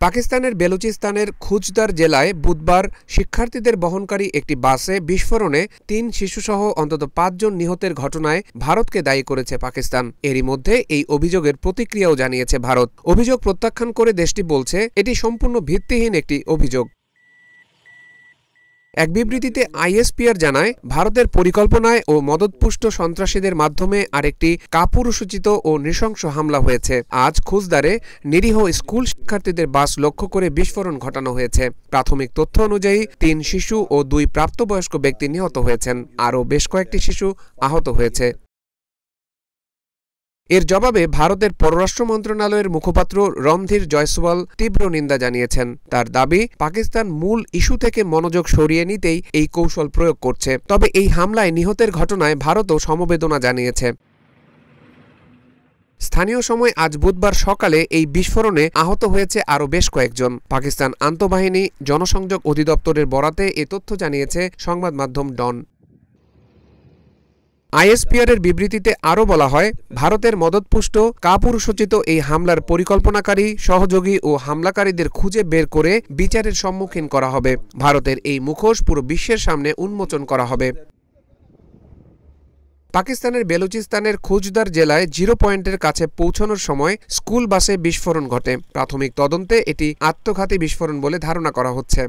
পাকিস্তানের বেলুচিস্তানের খুজদার জেলায় বুধবার শিক্ষার্থীদের বহনকারী একটি বাসে বিস্ফোরণে ৩ শিশুসহ অন্তত ৫ জন নিহতের ঘটনায় ভারতকে দায়ী করেছে পাকিস্তান। এরই মধ্যে এই অভিযোগের প্রতিক্রিয়াও জানিয়েছে ভারত। অভিযোগ প্রত্যাখ্যান করে দেশটি বলছে এটি সম্পূর্ণ ভিত্তিহীন একটি অভিযোগ। এক বিবৃতিতে আইএসপিআর জানায়, ভারতের পরিকল্পনায় ও মদতপুষ্ট সন্ত্রাসীদের মাধ্যমে আরেকটি কাপুরুষোচিত ও নৃশংস হামলা হয়েছে। আজ খুজদারে নিরীহ স্কুল শিক্ষার্থীদের বাস লক্ষ্য করে বিস্ফোরণ ঘটানো হয়েছে। প্রাথমিক তথ্য অনুযায়ী ৩ শিশু ও ২ প্রাপ্তবয়স্ক ব্যক্তি নিহত হয়েছেন। আরও বেশ কয়েকটি শিশু আহত হয়েছে। এর জবাবে ভারতের পররাষ্ট্র মন্ত্রণালয়ের মুখপাত্র রণধীর জয়সওয়াল তীব্র নিন্দা জানিয়েছেন। তার দাবি, পাকিস্তান মূল ইস্যু থেকে মনোযোগ সরিয়ে নিতেই এই কৌশল প্রয়োগ করছে। তবে এই হামলায় নিহতের ঘটনায় ভারতও সমবেদনা জানিয়েছে। স্থানীয় সময় আজ বুধবার সকালে এই বিস্ফোরণে আহত হয়েছে আরও বেশ কয়েকজন। পাকিস্তান আন্তঃবাহিনী জনসংযোগ অধিদপ্তরের বরাতে এ তথ্য জানিয়েছে সংবাদ মাধ্যম ডন। আইএসপিআরের বিবৃতিতে আরও বলা হয়, ভারতের মদতপুষ্ট কাপুরুষোচিত এই হামলার পরিকল্পনাকারী, সহযোগী ও হামলাকারীদের খুঁজে বের করে বিচারের সম্মুখীন করা হবে। ভারতের এই মুখোশ পুরো বিশ্বের সামনে উন্মোচন করা হবে। পাকিস্তানের বেলুচিস্তানের খুজদার জেলায় 0 পয়েন্টের কাছে পৌঁছানোর সময় স্কুল বাসে বিস্ফোরণ ঘটে। প্রাথমিক তদন্তে এটি আত্মঘাতী বিস্ফোরণ বলে ধারণা করা হচ্ছে।